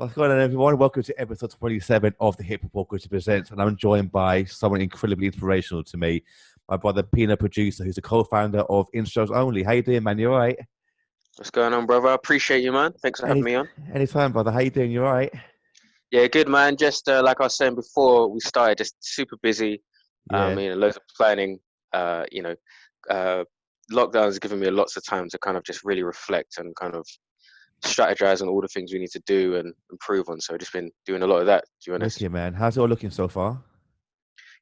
What's going on, everyone? Welcome to episode 27 of the Hip Hop Orchestra Presents, and I'm joined by someone incredibly inspirational to me, my brother Pino Producer, who's the co-founder of Instros Only. How you doing, man? You all right? What's going on, brother? I appreciate you, man. Thanks for having Any me on. anytime, brother. How you doing? You all right? Yeah, good, man. Just like I was saying before we started, just super busy. Yeah. Loads of planning. Uh, you know, uh, Lockdown has given me lots of time to kind of just really reflect and kind of strategize on all the things we need to do and improve on. So I've just been doing a lot of that, to be honest. Wicked, man. How's it all looking so far?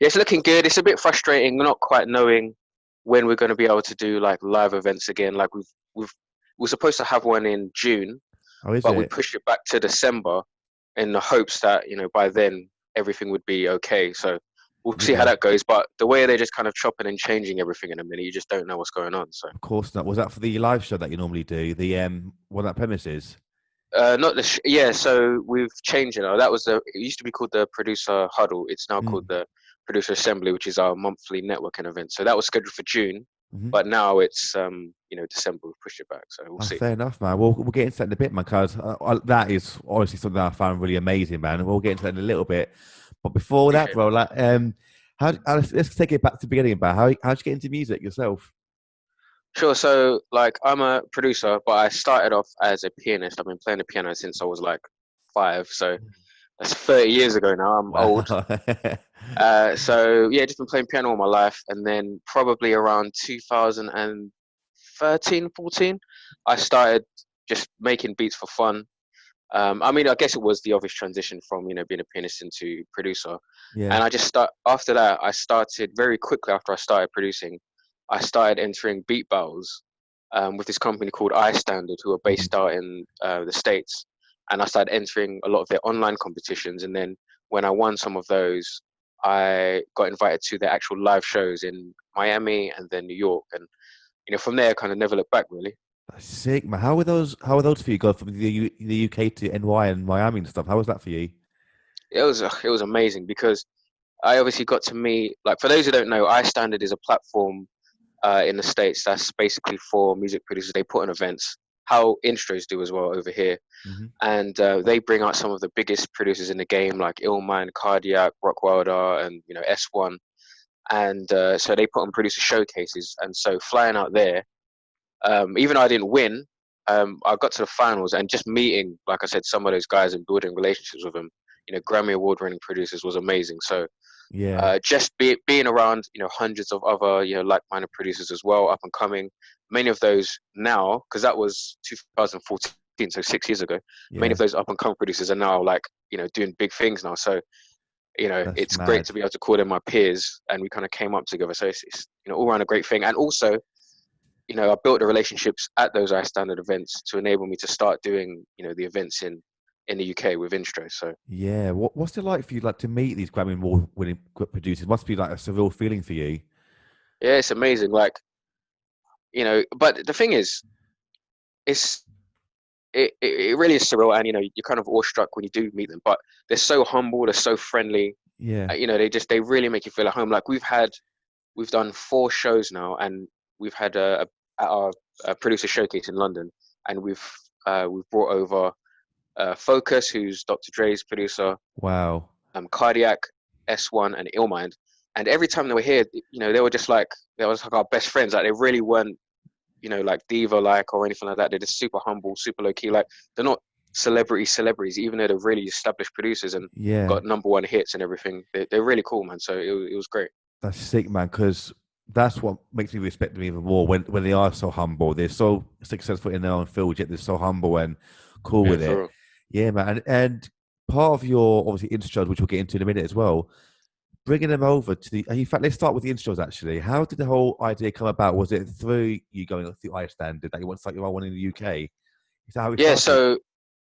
Yeah, it's looking good. It's a bit frustrating. We're not quite knowing when we're going to be able to do like live events again. Like we've we're supposed to have one in June, How is but we it? pushed it back to December in the hopes that by then everything would be okay. So we'll see how Yeah. that goes. But the way they're just kind of chopping and changing everything in a minute, you just don't know what's going on. So Of course not. Was that for the live show that you normally do? The one that premises? not the yeah. So we've changed it now. That was it used to be called the producer huddle. It's now called Mm. the producer assembly, which is our monthly networking event. So that was scheduled for June, Hmm. but now it's December. We've pushed it back. So we'll Oh, see. fair enough, man. We'll get into that in a bit, man, because that is honestly something that I found really amazing, man. We'll get into that in a little bit. But before that, Appreciate it. bro, like, let's take it back to the beginning, about how'd you get into music yourself? Sure. So, like, I'm a producer, but I started off as a pianist. I've been playing the piano since I was like 5. So that's 30 years ago now. I'm old. Wow. So yeah, just been playing piano all my life, and then probably around 2013, 14, I started just making beats for fun. I guess it was the obvious transition from being a pianist into producer, Yeah. and I just start after that. I started very quickly after I started producing. I started entering beat battles with this company called iStandard, who are Mhm. based out in the States, and I started entering a lot of their online competitions. And then when I won some of those, I got invited to their actual live shows in Miami and then New York, and from there, I kind of never looked back really. That's sick, man. How were those for you? Go from the UK to NY and Miami and stuff. How was that for you? It was amazing because I obviously got to meet, like, for those who don't know, iStandard is a platform in the States that's basically for music producers. They put on events, how Instros do as well over here. Hmm. And they bring out some of the biggest producers in the game, like Illmind, Cardiac, Rockwilder, and S1. And so they put on producer showcases. And so flying out there, even though I didn't win, I got to the finals and just meeting, like I said, some of those guys and building relationships with them, Grammy Award winning producers was amazing. So Yeah. just being around, hundreds of other, like-minded producers as well, up and coming. Many of those now, because that was 2014, so 6 years ago. Many Yeah. of those up and coming producers are now like, doing big things now. So, That's it's great mad. to be able to call them my peers, and we kind of came up together. So it's all around a great thing. And also, I built the relationships at those iStandard events to enable me to start doing, the events in the UK with Instro. So Yeah. What's it like for you, like, to meet these Grammy Award winning producers? Must be like a surreal feeling for you. yeah, it's amazing. Like, but the thing is, it's it really is surreal, and you're kind of awestruck when you do meet them. But they're so humble, they're so friendly. Yeah. They really make you feel at home. Like we've done 4 shows now, and we've had at our producer showcase in London, and we've brought over Focus, who's Dr. Dre's producer, Wow. Cardiac, S1, and Illmind. And every time they were here, they were just like our best friends. Like, they really weren't, like diva like or anything like that. They're just super humble, super low key. Like, they're not celebrities, even though they're really established producers and Yeah. got #1 hits and everything. They're really cool, man. So it was great. That's sick, man. Because that's what makes me respect them even more when they are so humble. They're so successful in their own field, yet they're so humble and cool Yeah, with for it. real. Yeah, man. And part of your obviously intros, which we'll get into in a minute as well, bringing them over to the. In fact, let's start with the intros. Actually, how did the whole idea come about? Was it through you going through iStandard that you want to start your own one in the UK? Is that how it Yeah, started? so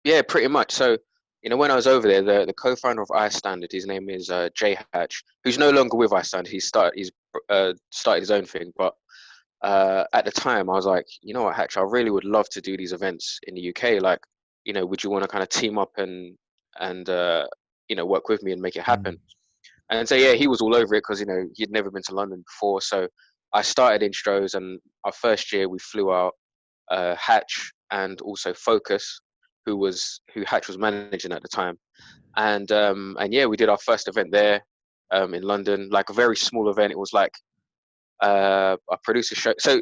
yeah, pretty much. So, when I was over there, the co-founder of iStandard, his name is Jay Hatch, who's no longer with iStandard. He's started his own thing. But at the time, I was like, you know what, Hatch, I really would love to do these events in the UK. Like, would you want to kind of team up and work with me and make it Mm. happen? And so yeah, he was all over it because he'd never been to London before. So I started Instros, and our first year we flew out Hatch and also Focus. who Hatch was managing at the time. And yeah, we did our first event there in London, like a very small event. It was like a producer show. So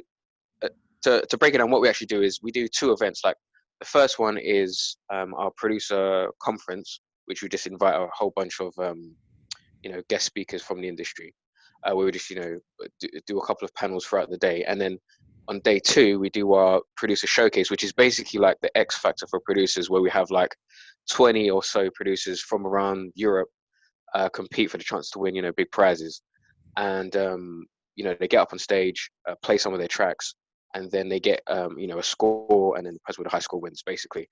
to break it down, what we actually do is we do two events. Like the first one is our producer conference, which we just invite a whole bunch of guest speakers from the industry. Where we just do a couple of panels throughout the day, and then on day two we do our producer showcase, which is basically like the X Factor for producers, where we have like 20 or so producers from around Europe compete for the chance to win big prizes. And they get up on stage, play some of their tracks, and then they get a score, and then the person with the high score wins basically.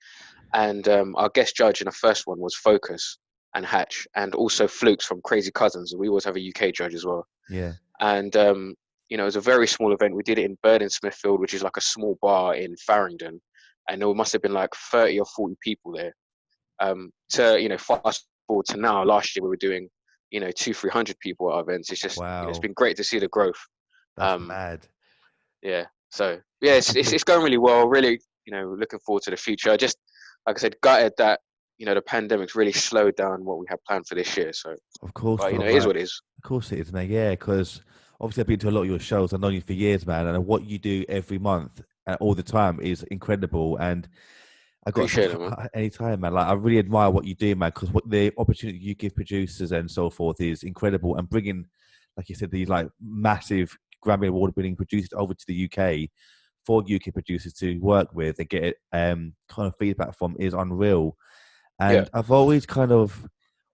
And our guest judge in the first one was Focus and Hatch, and also Flukes from Crazy Cousins. We always have a UK judge as well. Yeah. And it was a very small event. We did it in Bird in Smithfield, which is like a small bar in Farringdon, and there must have been like 30 or 40 people there. Fast forward to now, last year we were doing 200-300 people at our events. It's just Wow. it's been great to see the growth. That's mad. Yeah. So yeah, it's going really well. Really, looking forward to the future. Just like I said, gutted that the pandemic's really slowed down what we had planned for this year. So Of course, but bro, it is what it is. Of course it is, man. Yeah, because obviously I've been to a lot of your shows. I've known you for years, man, and what you do every month and all the time is incredible. And I got Appreciate it, man. anytime, man. Like I really admire what you do, man, because what the opportunity you give producers and so forth is incredible. And bringing, like you said, these like massive Grammy Award Winning producers over to the UK for UK producers to work with and get kind of feedback from is unreal. And Yeah. I've always kind of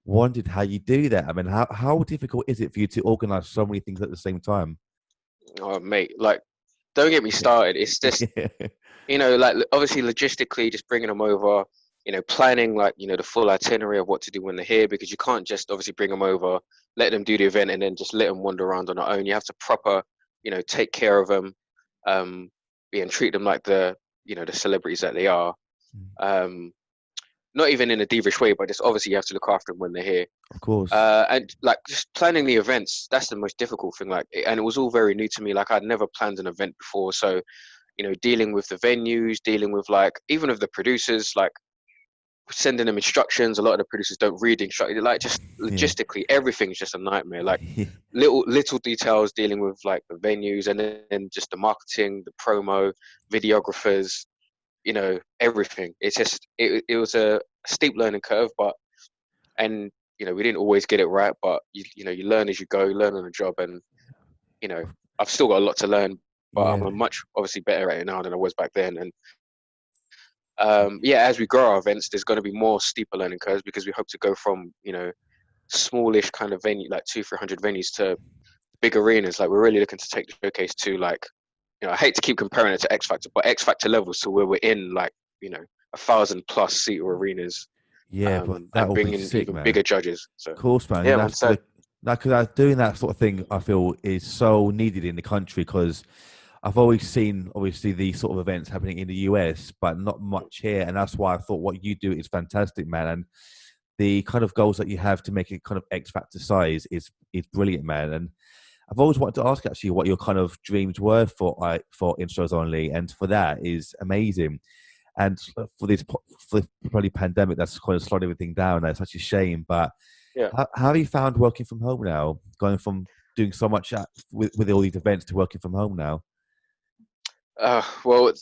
wondered how you do that. I mean, how difficult is it for you to organize so many things at the same time? Oh, mate, like, don't get me started. It's just, like, obviously logistically, just bringing them over, planning, like, the full itinerary of what to do when they're here, because you can't just obviously bring them over, let them do the event, and then just let them wander around on their own. You have to proper, take care of them, and treat them like the celebrities that they are. Not even in a divish way, but just obviously you have to look after them when they're here. Of course. And like just planning the events, that's the most difficult thing. Like, and it was all very new to me. Like I'd never planned an event before, so dealing with the venues, dealing with like even with the producers, like sending them instructions. A lot of the producers don't read instructions. Like just logistically, everything's just a nightmare. Like little details dealing with like the venues, and then just the marketing, the promo, videographers. Everything. It's just it was a steep learning curve, and we didn't always get it right, but you learn as you go, you learn on the job, and I've still got a lot to learn, but I'm a much obviously better at it now than I was back then. And as we grow our events, there's going to be more steeper learning curves, because we hope to go from smallish kind of venue, like 200-300 venues, to big arenas. Like we're really looking to take the showcase to like, I hate to keep comparing it to X Factor, but X Factor levels, to where we're in like 1,000+ seat arenas. Yeah, but that and will bringing be sick, even man. bigger judges. So of course, man. yeah, And man. that's So because doing that sort of thing, I feel, is so needed in the country, because I've always seen obviously these sort of events happening in the US, but not much here. And that's why I thought what you do is fantastic, man. And the kind of goals that you have to make it kind of X Factor size is brilliant, man. And I've always wanted to ask actually what your kind of dreams were for Instros Only, and for that is amazing. And for this probably pandemic, that's kind of slowed everything down. That's such a shame. But yeah. how have you found working from home now, going from doing so much with all these events to working from home now? Well,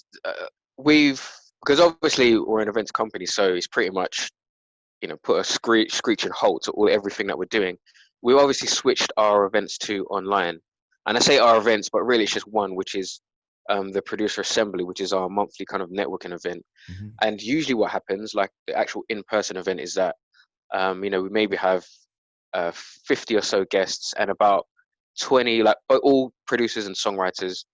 because obviously we're an events company, so it's pretty much put a screeching halt to everything that we're doing. We obviously switched our events to online, and I say our events, but really it's just one, which is the Producer Assembly, which is our monthly kind of networking event. Mm-hmm. And usually what happens, like the actual in-person event, is that we maybe have 50 or so guests, and about 20, like all producers and songwriters,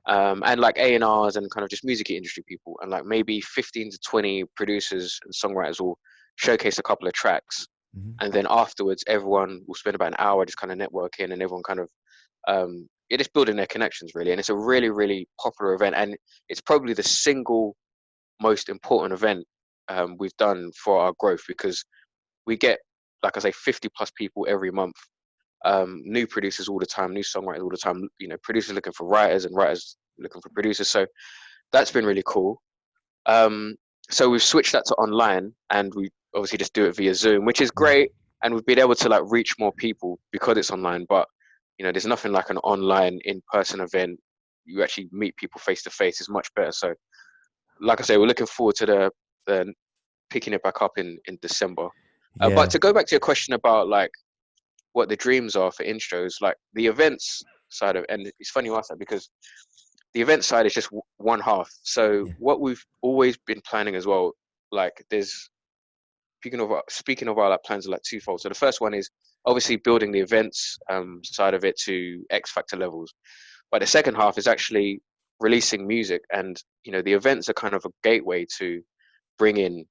and like A&Rs and kind of just music industry people, and like maybe 15 to 20 producers and songwriters will showcase a couple of tracks. Mm-hmm. And then afterwards everyone will spend about an hour just kind of networking, and everyone kind of just building their connections, really. And it's a really, really popular event, and it's probably the single most important event we've done for our growth, because we get, like I say, 50+ people every month, new producers all the time, new songwriters all the time, producers looking for writers and writers looking for producers. So that's been really cool. so we've switched that to online, and we obviously just do it via Zoom, which is Mm. great. And we've been able to like reach more people because it's online. But there's nothing like an online in-person event. You actually meet people face to face. It's much better. So, like I say, we're looking forward to the picking it back up in December. But Yeah, to go back to your question about like what the dreams are for Instros, like the events side of, and it's funny you ask that because the event side is just one half. So yeah, what we've always been planning as well, like there's speaking of our like plans are like twofold. So the first one is obviously building the events side of it to X Factor levels, but the second half is actually releasing music, and the events are kind of a gateway to bring in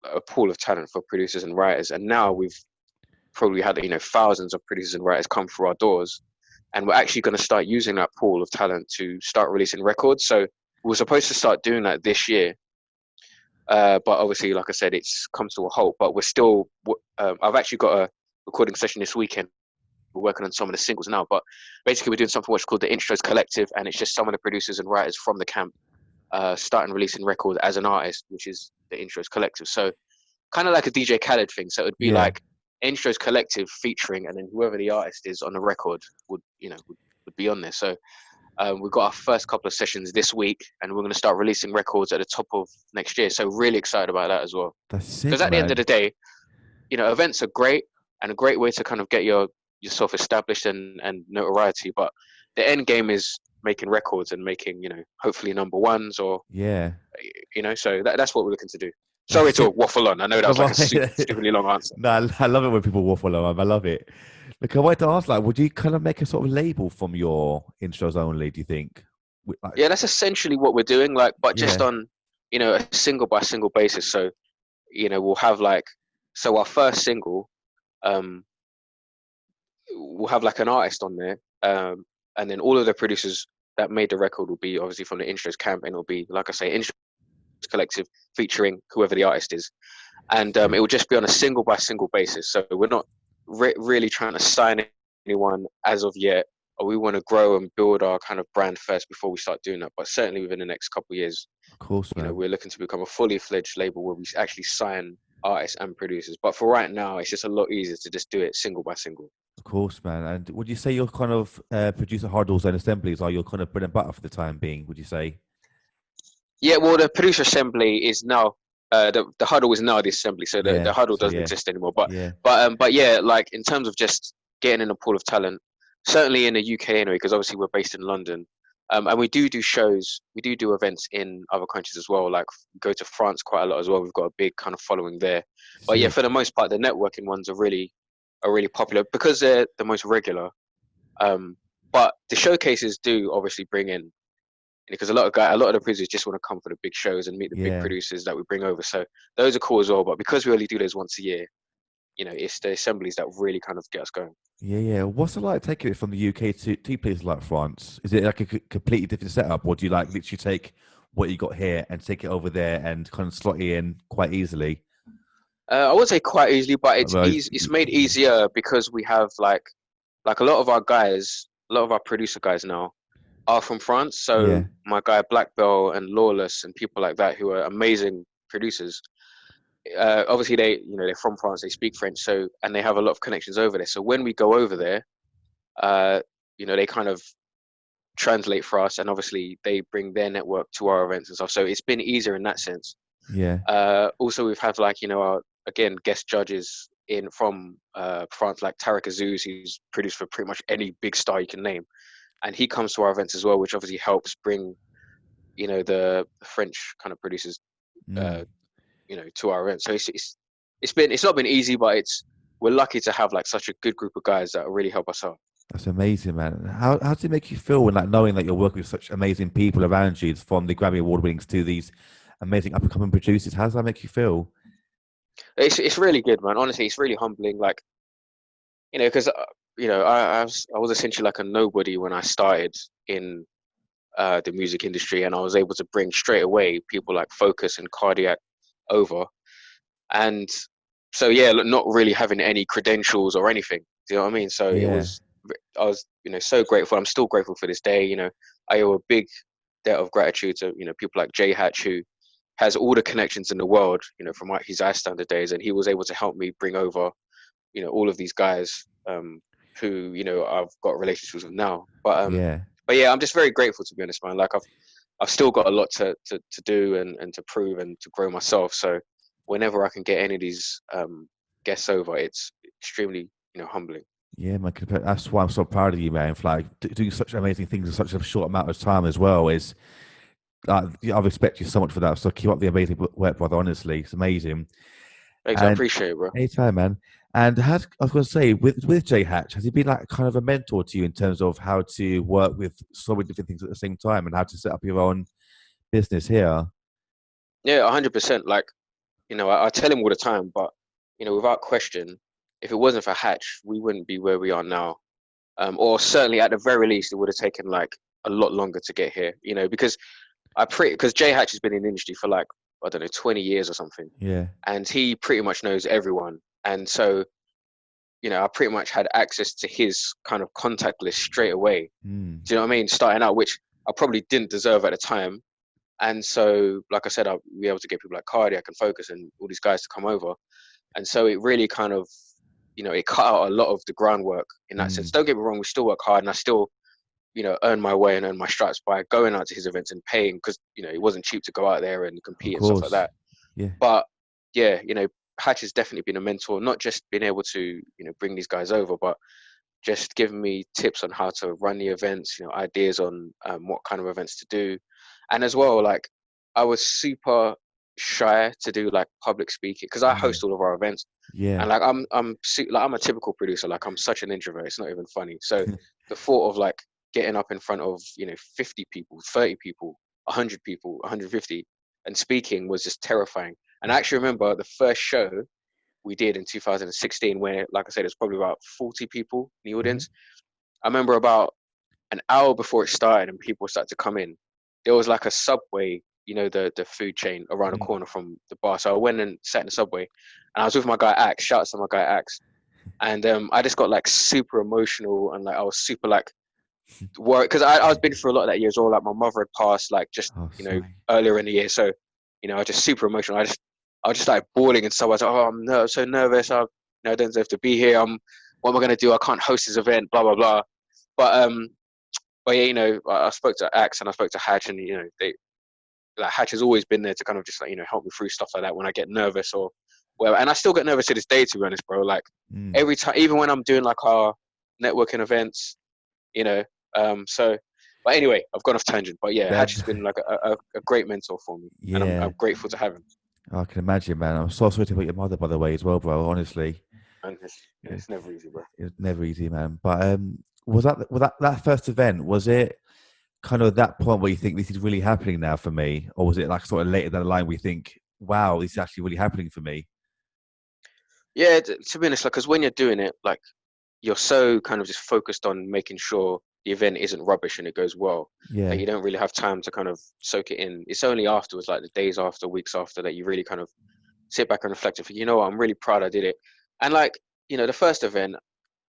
a pool of talent for producers and writers. And now we've probably had thousands of producers and writers come through our doors, and we're actually going to start using that pool of talent to start releasing records. So we were supposed to start doing that this year, but obviously, like I said, it's come to a halt. But we're still. I've actually got a recording session this weekend. We're working on some of the singles now, but basically, we're doing something what's called the Instros Collective, and it's just some of the producers and writers from the camp starting releasing records as an artist, which is the Instros Collective. So kind of like a DJ Khaled thing. So it would be yeah. like Instros Collective featuring, and then whoever the artist is on the record would be on there. So we've got our first couple of sessions this week, and we're going to start releasing records at the top of next year. So really excited about that as well. That's Because sick, at the end of man. the day, events are great and a great way to kind of get yourself established and notoriety. But the end game is making records and making hopefully number ones or Yeah, so that's what we're looking to do. that's Sorry to sick. waffle on. I know that was like a stupidly long answer. No, I love it when people waffle on. I love it. Look, I wanted to ask, like, would you kind of make a sort of label from your intros only? Do you think? Like, Yeah, that's essentially what we're doing, like, but just yeah, on, a single by single basis. So, we'll have like, so our first single, um, we'll have like an artist on there, and then all of the producers that made the record will be obviously from the Intros camp, and it'll be, like I say, Intros Collective featuring whoever the artist is, and it sick. will just be on a single by single basis. So we're not really trying to sign anyone as of yet. Or we want to grow and build our kind of brand first before we start doing that. But certainly within the next couple of years, Of course, man. we're looking to become a fully fledged label where we actually sign artists and producers. But for right now, it's just a lot easier to just do it single by single. Of course, man. And would you say your kind of producer hurdles and assemblies are your kind of bread and butter for the time being? Would you say? Yeah, well, the producer assembly is now the huddle is now the assembly, so the Yeah. huddle So doesn't yeah, exist anymore. But yeah, but yeah, like in terms of just getting in a pool of talent, certainly in the UK anyway, because obviously we're based in London, and we do shows, we do events in other countries as well. Like go to France quite a lot as well. We've got a big kind of following there. But yeah, for sick. the most part, the networking ones are really popular because they're the most regular. Um, but the showcases do obviously bring in because a lot of the producers just want to come for the big shows and meet the big Yeah. producers that we bring over. So those are cool as well. But because we only do those once a year, it's the assemblies that really kind of get us going. Yeah, yeah. What's it like taking it from the UK to places like France? Is it like a completely different setup, or do you like literally take what you got here and take it over there and kind of slot it in quite easily? I would say quite easily, but it's Well, easy. It's made easier because we have like a lot of our guys, a lot of our producer guys now are from France. So yeah, my guy Black Bell and Lawless and people like that who are amazing producers. Obviously they're from France. They speak French, so and they have a lot of connections over there. So when we go over there, uh, they kind of translate for us, and obviously they bring their network to our events and stuff. So it's been easier in that sense. yeah. Also, we've had like our again guest judges in from France, like Tarek Azouz, who's produced for pretty much any big star you can name, and he comes to our events as well, which obviously helps bring the French kind of producers Mm, uh, to our events. So it's not been easy, but we're lucky to have like such a good group of guys that really help us out. that's amazing, man. How does it make you feel when like knowing that you're working with such amazing people around you, from the Grammy Award winnings to these amazing up and coming producers? How does that make you feel? It's really good, man. Honestly, it's really humbling. Like because I was essentially like a nobody when I started in the music industry, and I was able to bring straight away people like Focus and Cardiac over, and so yeah, not really having any credentials or anything. Do you know what I mean? So Yeah, I was so grateful. I'm still grateful for this day. I owe a big debt of gratitude to people like Jay Hatch who has all the connections in the world, from his iStandard days, and he was able to help me bring over, all of these guys, who, I've got relationships with now. Yeah. But yeah, I'm just very grateful, to be honest, man. Like I've still got a lot to do and to prove and to grow myself. So whenever I can get any of these guests over, it's extremely, humbling. Yeah, man. That's why I'm so proud of you, man. For like doing such amazing things in such a short amount of time as well. Is I respect you so much for that. So keep up the amazing work, brother. Honestly, it's amazing. Thanks, I And appreciate it, bro. anytime, man. And I was going to say, with J Hatch, has he been like kind of a mentor to you in terms of how to work with so many different things at the same time and how to set up your own business here? Yeah, 100%. Like, I tell him all the time, but without question, if it wasn't for Hatch, we wouldn't be where we are now. Or certainly at the very least, it would have taken like a lot longer to get here, because because J Hatch has been in the industry for like, I don't know, 20 years or something. Yeah. And he pretty much knows everyone. And so, I pretty much had access to his kind of contact list straight away. Mm. Do you know what I mean? Starting out, which I probably didn't deserve at the time. And so, like I said, I'll be able to get people like Cardiac and Focus and all these guys to come over. And so it really kind of, it cut out a lot of the groundwork in that sense. Don't get me wrong, we still work hard and I still, earn my way and earn my stripes by going out to his events and paying because, it wasn't cheap to go out there and Of compete and stuff like course. that. Yeah. But yeah, Hatch has definitely been a mentor, not just being able to, bring these guys over, but just giving me tips on how to run the events, ideas on what kind of events to do. And as well, like I was super shy to do like public speaking because I host all of our events. Yeah. And like I'm a typical producer, like I'm such an introvert, it's not even funny. So the thought of like getting up in front of 50 people, 30 people, 100 people, 150 and speaking was just terrifying. And I actually remember the first show we did in 2016 where, like I said, there's probably about 40 people in the audience. I remember about an hour before it started and people started to come in, there was like a Subway, the food chain around the corner from the bar. So I went and sat in the Subway and I was with my guy Axe, shouts to my guy Axe. And I just got like super emotional and like I was super like worried because I was been through a lot of that year as well. Like my mother had passed like just, Oh, sorry. earlier in the year. So, I was just super emotional. I just started bawling and stuff. I was like, oh, I'm so nervous. I don't deserve to be here. What am I going to do? I can't host this event, blah, blah, blah. But yeah, I spoke to Axe and I spoke to Hatch and, Hatch has always been there to kind of just like, help me through stuff like that when I get nervous or whatever. And I still get nervous to this day, to be honest, bro. Like every time, even when I'm doing like our networking events, so, but anyway, I've gone off tangent, but yeah, Hatch has been like a great mentor for me and Yeah. I'm grateful to have him. I can imagine, man. I'm so sorry to about your mother, by the way, as well, bro. Honestly, And it's never easy, bro. it's never easy, man. But was that first event? Was it kind of that point where you think this is really happening now for me, or was it like sort of later down the line where you think, wow, this is actually really happening for me? Yeah, to be honest, like, because when you're doing it, like, you're so kind of just focused on making sure the event isn't rubbish and it goes well. Yeah. Like, you don't really have time to kind of soak it in. It's only afterwards, like the days after, weeks after, that you really kind of sit back and reflect and think, what, I'm really proud I did it. And like, the first event,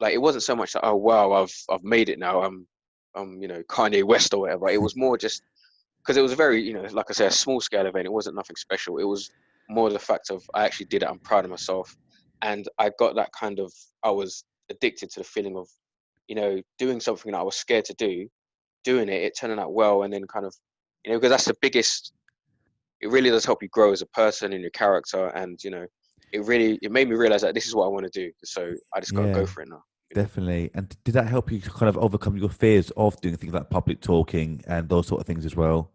like it wasn't so much that, oh wow, I've made it now. I'm Kanye West or whatever. It was more just because it was a very, like I said, a small scale event. It wasn't nothing special. It was more the fact of I actually did it. I'm proud of myself, and I got that kind of. I was addicted to the feeling of, doing something that I was scared to do, doing it, turning out well, and then kind of, because that's the biggest. It really does help you grow as a person and your character, and it made me realize that this is what I want to do. So I just got to go Yeah. for it now. Definitely. And did that help you to kind of overcome your fears of doing things like public talking and those sort of things as well?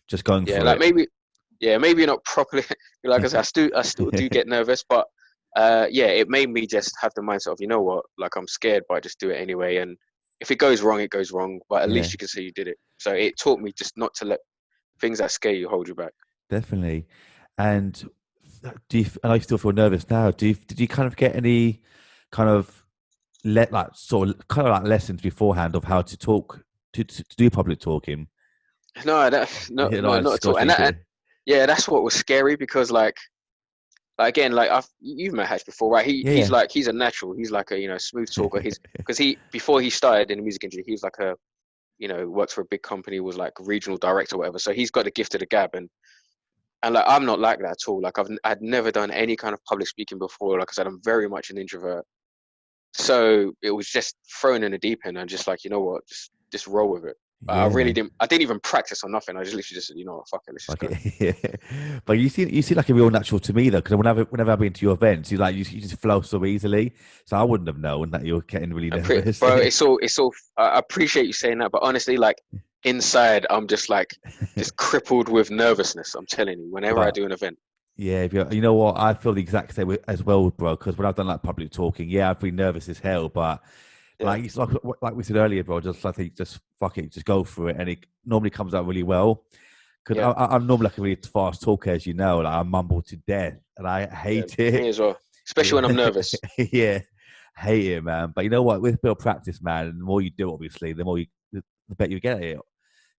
Just going Yeah, for like it. maybe not properly. Like I said, I still do get nervous, but yeah, it made me just have the mindset of, you know what, like I'm scared, but I just do it anyway. And if it goes wrong, it goes wrong. But at Yeah, least you can say you did it. So it taught me just not to let things that scare you hold you back. definitely. And and I still feel nervous now. Did you kind of get any kind of kind of like lessons beforehand of how to talk to do public talking? No, no, You know, no, I not just at go all. And straight that, into and it. yeah, that's what was scary because like again, like you've met Hatch before, right? Yeah, yeah. He's a natural. He's like a smooth talker. Because before he started in the music industry, he was like a worked for a big company, was like regional director or whatever. So he's got the gift of the gab. And And like, I'm not like that at all. Like I'd never done any kind of public speaking before. Like I said, I'm very much an introvert. So it was just thrown in the deep end and just like, you know what, just roll with it. Yeah, man. I didn't even practice on nothing. I just literally just said, you know what, fuck it, let's just Like go. it, yeah. But you see like a real natural to me though, because whenever I've been to your events, you just flow so easily. So I wouldn't have known that you were getting really nervous. Bro, it's all, I appreciate you saying that, but honestly, like inside, I'm just like, just crippled with nervousness. I'm telling you, whenever I But do an event. yeah, if you know what, I feel the exact same as well, bro. Because when I've done like public talking, yeah, I've been nervous as hell, but Yeah, like it's like we said earlier, bro. Just like just fuck it, just go for it, and it normally comes out really well. Because yeah, I'm normally like a really fast talker, as you know. Like I mumble to death, and I yeah. hate Me it. as well. Especially Yeah, when I'm nervous. yeah, hate it, man. But you know what? With a bit of practice, man, and the more you do, obviously, the better you get at it.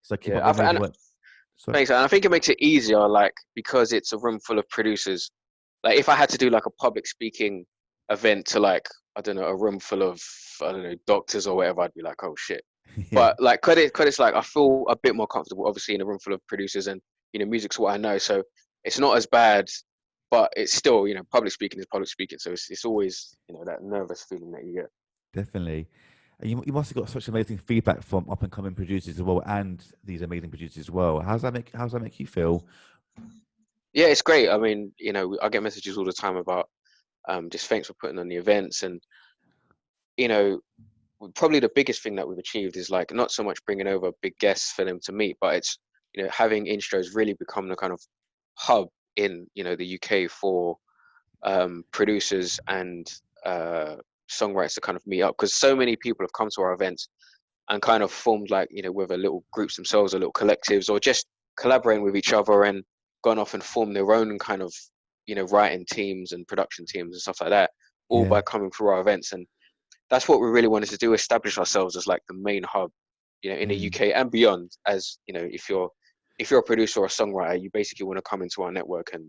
So keep Yeah, up the amazing and work. Sorry. thanks. And I think it makes it easier, like because it's a room full of producers. Like if I had to do like a public speaking event to like I don't know a room full of I don't know doctors or whatever, I'd be like, oh shit. Yeah, But like credits like I feel a bit more comfortable, obviously in a room full of producers, and music's what I know, so it's not as bad. But it's still public speaking is public speaking, so it's always that nervous feeling that you get. definitely. And you must have got such amazing feedback from up and coming producers as well, and these amazing producers as well. How's that make you feel? Yeah, it's great. I mean, I get messages all the time about just thanks for putting on the events, and you know probably the biggest thing that we've achieved is like not so much bringing over big guests for them to meet, but it's having Instros really become the kind of hub in the UK for producers and songwriters to kind of meet up, because so many people have come to our events and kind of formed like whether little groups themselves or little collectives or just collaborating with each other and gone off and formed their own kind of writing teams and production teams and stuff like that, all Yeah. by coming through our events. And that's what we really wanted to do, establish ourselves as like the main hub, in the Mm. UK and beyond. As if you're a producer or a songwriter, you basically want to come into our network and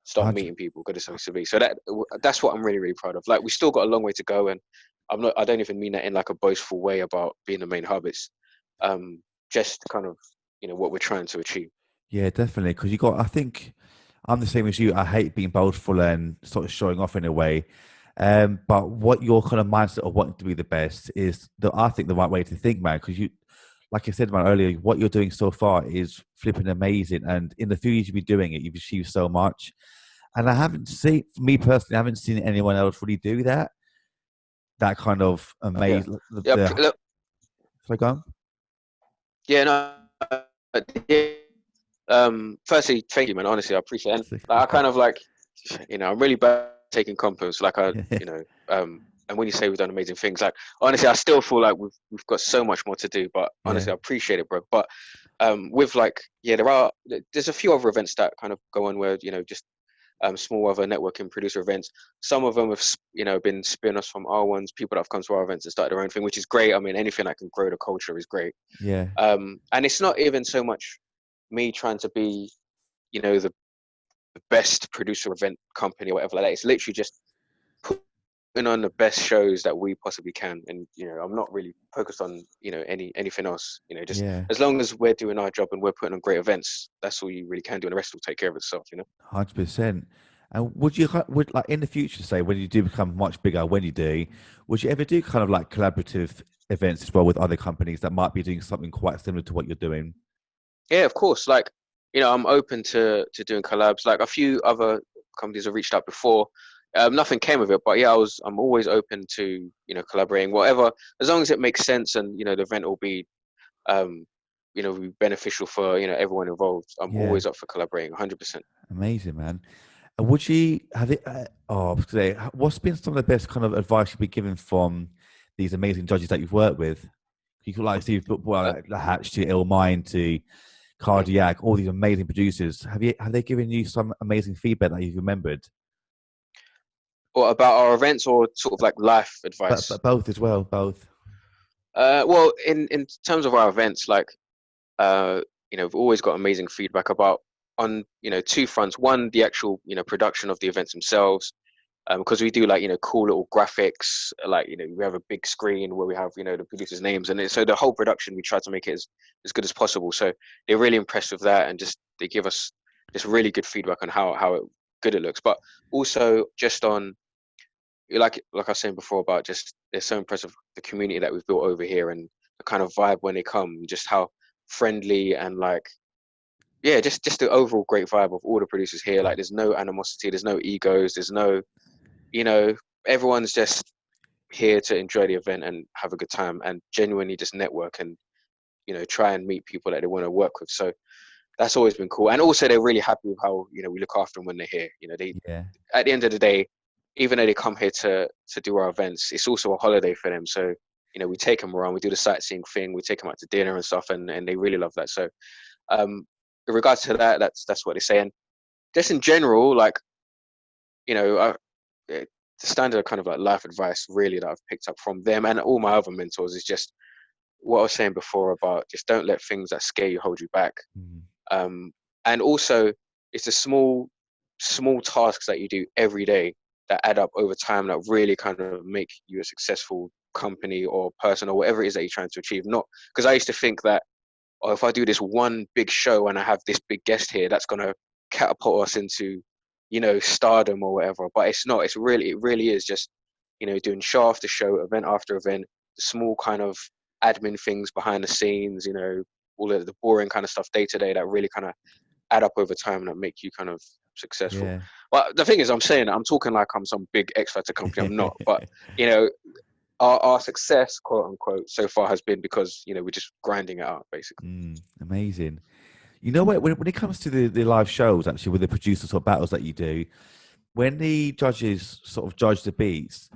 start 100, meeting people, go to something to be. So that's what I'm really, really proud of. Like we still got a long way to go, and I don't even mean that in like a boastful way about being the main hub. It's just kind of what we're trying to achieve. yeah, definitely. Because I think I'm the same as you. I hate being boastful and sort of showing off in a way. But what your kind of mindset of wanting to be the best is I think the right way to think, man. Because like I said, man, earlier, what you're doing so far is flipping amazing. And in the few years you've been doing it, you've achieved so much. And I haven't seen, for me personally, I haven't seen anyone else really do that. That kind of Yeah, amazing. yeah. Look, Shall I go on? yeah, no. Yeah, firstly, thank you, man. Honestly, I appreciate it. And like, I kind of like, I'm really bad at taking compliments. Like and when you say we've done amazing things, like honestly, I still feel like we've got so much more to do. But Yeah. honestly, I appreciate it, bro. But with like, yeah, there's a few other events that kind of go on where just small other networking producer events. Some of them have been spin-offs from our ones. People that have come to our events and started their own thing, which is great. I mean, anything that can grow the culture is great. Yeah. And it's not even so much me trying to be, the best producer event company or whatever like that. It's literally just putting on the best shows that we possibly can. And, I'm not really focused on, anything else, just Yeah. as long as we're doing our job and we're putting on great events, that's all you really can do. And the rest will take care of itself. 100%. And would like in the future, say when you do become much bigger, when you do, would you ever do kind of like collaborative events as well with other companies that might be doing something quite similar to what you're doing? Yeah, of course. Like, I'm open to doing collabs. Like a few other companies have reached out before. Nothing came of it, but yeah, I'm always open to collaborating, whatever, as long as it makes sense and the event will be um, be beneficial for everyone involved. I'm Yeah, always up for collaborating, 100%. amazing, man. And would you have it? Today, what's been some of the best kind of advice you've been given from these amazing judges that you've worked with? You could like Steve, well, Uh, like the Hatch to Ill Mind to mm. Cardiac, all these amazing producers. Have they given you some amazing feedback that you've remembered? What about our events or sort of like life But advice? both as well, both. Well, in terms of our events, like uh, we've always got amazing feedback about on two fronts. One, the actual production of the events themselves, because we do like cool little graphics, like we have a big screen where we have the producers' names, and so the whole production we try to make it as good as possible. So they're really impressed with that, and just they give us just really good feedback on good it looks, but also just on, like I was saying before about just, it's so impressive the community that we've built over here, and the kind of vibe when they come, just how friendly and like, yeah, just the overall great vibe of all the producers here. Like there's no animosity, there's no egos, there's no, you know, everyone's just here to enjoy the event and have a good time and genuinely just network and, try and meet people that they want to work with. So that's always been cool. And also they're really happy with how, we look after them when they're here. They, Yeah. at the end of the day, even though they come here to do our events, it's also a holiday for them. So, we take them around, we do the sightseeing thing, we take them out to dinner and stuff, and they really love that. So, in regards to that, that's what they say. And just in general, like, the standard kind of like life advice really that I've picked up from them and all my other mentors is just what I was saying before about just don't let things that scare you hold you back. Mm. And also, it's the small tasks that you do every day that add up over time that really kind of make you a successful company or person or whatever it is that you're trying to achieve. Not because I used to think that, oh, if I do this one big show and I have this big guest here, that's gonna catapult us into, stardom or whatever. But it's not. It really is just, doing show after show, event after event, the small kind of admin things behind the scenes, all of the boring kind of stuff day to day that really kind of add up over time and that make you kind of successful. Yeah. But the thing is, I'm talking like I'm some big X Factor company. I'm not. But, you know, our success, quote unquote, so far has been because, we're just grinding it out, basically. Amazing. You know what? When it comes to the live shows, actually, with the producer sort of battles that you do, when the judges sort of judge the beats,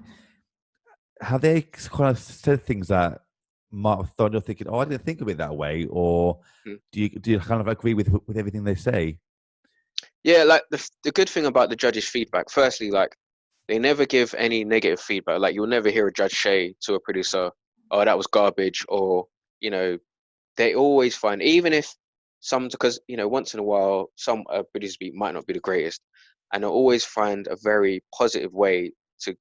have they kind of said things that might have thrown you thinking, "Oh, I didn't think of it that way," or Mm. do you kind of agree with everything they say? Yeah, like the good thing about the judges' feedback, firstly, like they never give any negative feedback. Like you'll never hear a judge say to a producer, "Oh, that was garbage," or you know, they always find, even if some, because once in a while some producer's beat might not be the greatest, and they'll always find a very positive way to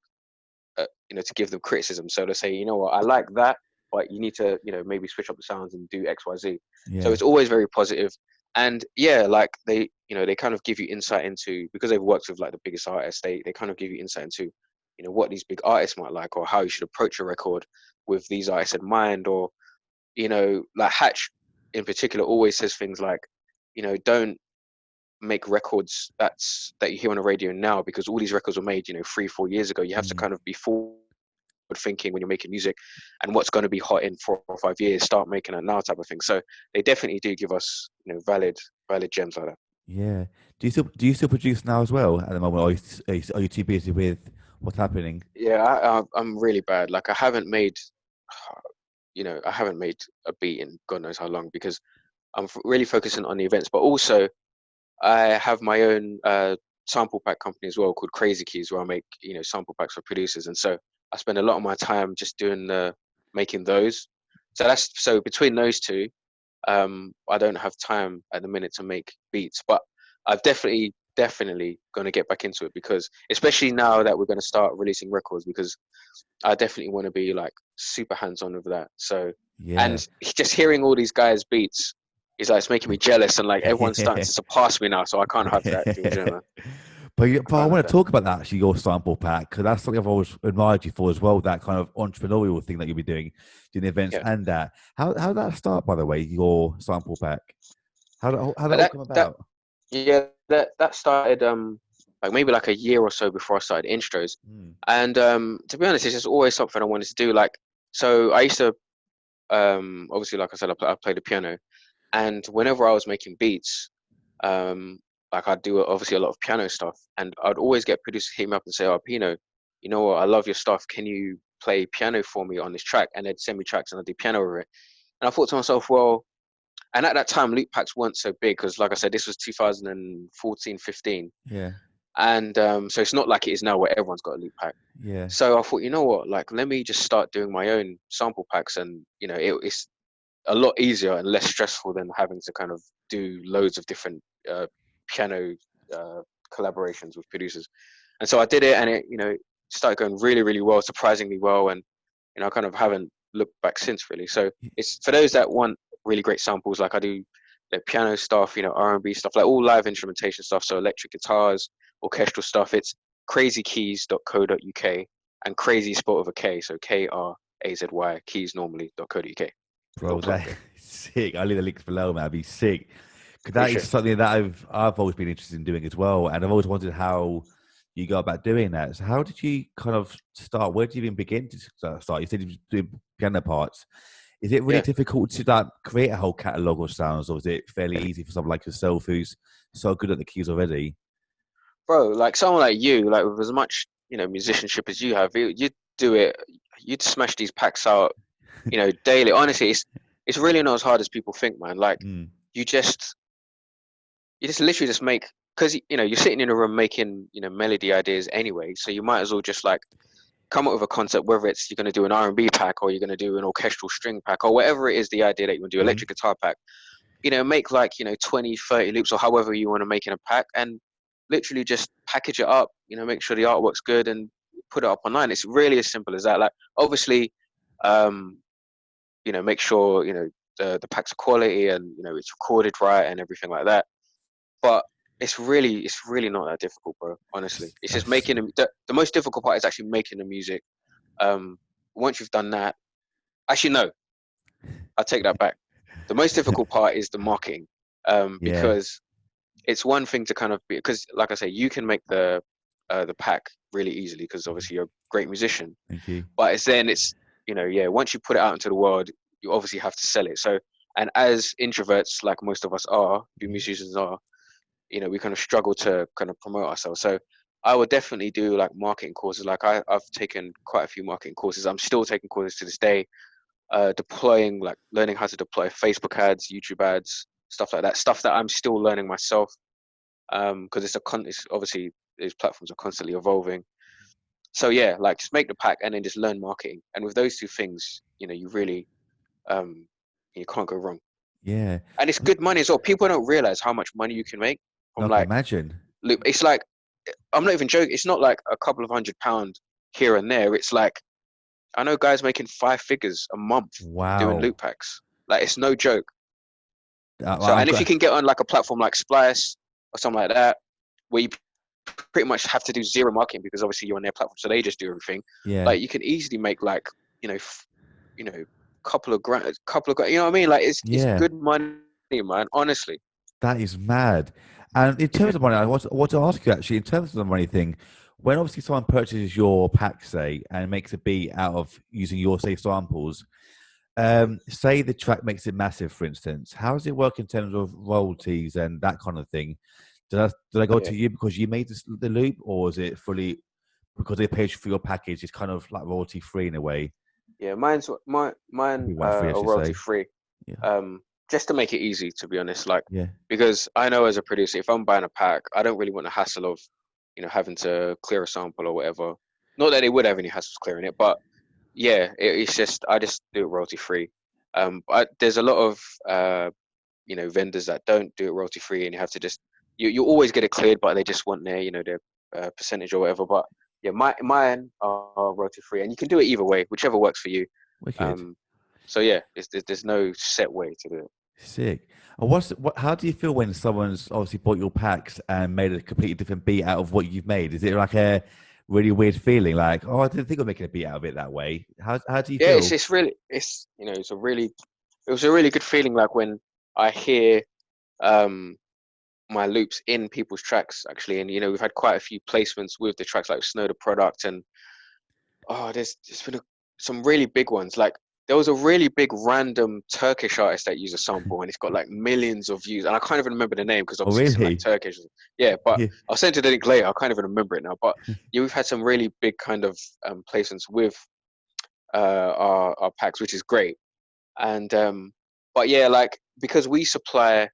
to give them criticism. So they say, you know what, I like that, but you need to, maybe switch up the sounds and do X, Y, Z. So Yeah, it's always very positive. And yeah, like they, they kind of give you insight into, because they've worked with like the biggest artists, they kind of give you insight into, what these big artists might like, or how you should approach a record with these artists in mind, or, like Hatch in particular always says things like, don't make records that you hear on the radio now, because all these records were made 3-4 years ago. You have to mm, kind of be forward thinking when you're making music, and what's going to be hot in 4 or 5 years, start making it now, type of thing. So they definitely do give us valid gems like that. yeah. Do you still produce now as well at the moment, or are you too busy with what's happening? Yeah, I'm really bad. Like I haven't made a beat in God knows how long, because I'm really focusing on the events, but also I have my own sample pack company as well called Crazy Keys, where I make sample packs for producers, and so I spend a lot of my time just doing the making those. So between those two, I don't have time at the minute to make beats, but I've definitely going to get back into it, because especially now that we're going to start releasing records, because I definitely want to be like super hands-on with that. So, Yeah. and just hearing all these guys' beats is like, it's making me jealous, and like everyone's starting to surpass me now. So I can't have that, Georgio, man. I But I can't have want to that. talk about that actually, your sample pack, because that's something I've always admired you for as well. That kind of entrepreneurial thing that you'll be doing events Yeah, and that. How did that start, by the way? Your sample pack. How did that all that come that about? yeah that started like maybe like a year or so before I started Instros, Mm, and to be honest, it's just always something I wanted to do. Like, so I used to obviously, like I said, I play the piano, and whenever I was making beats, um, like I'd do obviously a lot of piano stuff, and I'd always get producers hit me up and say, "Oh, Pino, you know what? I love your stuff. Can you play piano for me on this track?" And they'd send me tracks, and I'd do piano with it. And I thought to myself, well, and at that time, loop packs weren't so big, because, like I said, this was 2014, 15, yeah, and so it's not like it is now where everyone's got a loop pack. yeah, So I thought, you know what? Like, let me just start doing my own sample packs, and it's a lot easier and less stressful than having to kind of do loads of different piano uh, collaborations with producers. And so I did it, and it started going really, really well, surprisingly well, and I kind of haven't looked back since, really. So y- it's for those that want really great samples. Like I do like piano stuff, R&B stuff, like all live instrumentation stuff. So electric guitars, orchestral stuff. It's crazykeys.co.uk, and crazy spelled with a K, so KRAZY, keys normally.co.uk. Bro, that is sick. I'll leave the links below, man. I'd be sick. Because that is Appreciate it. something that I've always been interested in doing as well. And I've always wondered how you go about doing that. So how did you kind of start? Where did you even begin to start? You said you were doing piano parts. Is it really Yeah, difficult to like create a whole catalogue of sounds, or is it fairly easy for someone like yourself who's so good at the keys already? bro. Like someone like you, like with as much musicianship as you have, you do it. You'd smash these packs out, daily. Honestly, it's really not as hard as people think, man. Like Mm. you just you just literally just make, because you're sitting in a room making melody ideas anyway, so you might as well just like come up with a concept, whether it's you're going to do an R&B pack or you're going to do an orchestral string pack or whatever it is, the idea that you want to do, Mm. electric guitar pack, make like 20, 30 loops or however you want to make in a pack, and literally just package it up, make sure the artwork's good and put it up online. It's really as simple as that. Like obviously, um make sure the packs are quality, and it's recorded right and everything like that. But it's really not that difficult, bro. Honestly, it's just That's making the most difficult part is actually making the music. um Once you've done that, actually no, I take that back. The most difficult part is the marketing, yeah. because it's one thing to kind of be, because like I say, you can make the pack really easily because obviously you're a great musician. Thank you. But it's yeah, once you put it out into the world, you obviously have to sell it. So, and as introverts, like most of us are, who Mhm. musicians are, we kind of struggle to kind of promote ourselves. So I would definitely do like marketing courses. Like I've taken quite a few marketing courses. I'm still taking courses to this day, deploying, like learning how to deploy Facebook ads, YouTube ads, stuff like that. Stuff that I'm still learning myself. Because it's obviously these platforms are constantly evolving. So yeah, like just make the pack and then just learn marketing. And with those two things, you really um you can't go wrong. Yeah. And it's good money as well. People don't realize how much money you can make No, from I can like, imagine. look, it's like, I'm not even joking. It's not like a couple of £100 here and there. It's like I know guys making 5 figures a month doing Wow. loop packs. Like it's no joke. So, I've and if you got can get on like a platform like Splice or something like that, where you pretty much have to do zero marketing because obviously you're on their platform, so they just do everything. yeah. Like you can easily make like you know, couple of grand, you know what I mean? Like it's Yeah. good money, man. Honestly. That is mad. And in terms of money, I want to ask you actually, in terms of the money thing, when obviously someone purchases your pack, say, and makes a beat out of using your, say, samples, Mhm. say the track makes it massive, for instance, how does it work in terms of royalties and that kind of thing? Do they go Yeah, to you because you made the loop, or is it fully because they paid you for your package? It's kind of like royalty free in a way. yeah. Mine Right free, I are should royalty say. free. Yeah. Just to make it easy, to be honest. Like Yeah. because I know as a producer, if I'm buying a pack, I don't really want the hassle of having to clear a sample or whatever. Not that they would have any hassles clearing it, but yeah, it's just I just do it royalty free. There's a lot of vendors that don't do it royalty free, and you have to just you always get it cleared, but they just want their percentage or whatever. But yeah, mine are royalty free, and you can do it either way, whichever works for you. Wicked. Um, so yeah, there's no set way to do it. Sick. And how do you feel when someone's obviously bought your packs and made a completely different beat out of what you've made? Is it like a really weird feeling? Like, oh, I didn't think of making a beat out of it that way. How do you Yeah, it's feel? it's really it was a really good feeling, like when I hear um my loops in people's tracks actually, and we've had quite a few placements with the tracks like Snow the Product, and there's been some really big ones. Like there was a really big random Turkish artist that used a sample, and it's got like millions of views. And I can't even remember the name because Oh, obviously it's in like really? Turkish. Yeah, but Yeah. I'll send it a link later. I can't even remember it now. But yeah, we've had some really big kind of placements with our packs, which is great. And but yeah, like because we supply,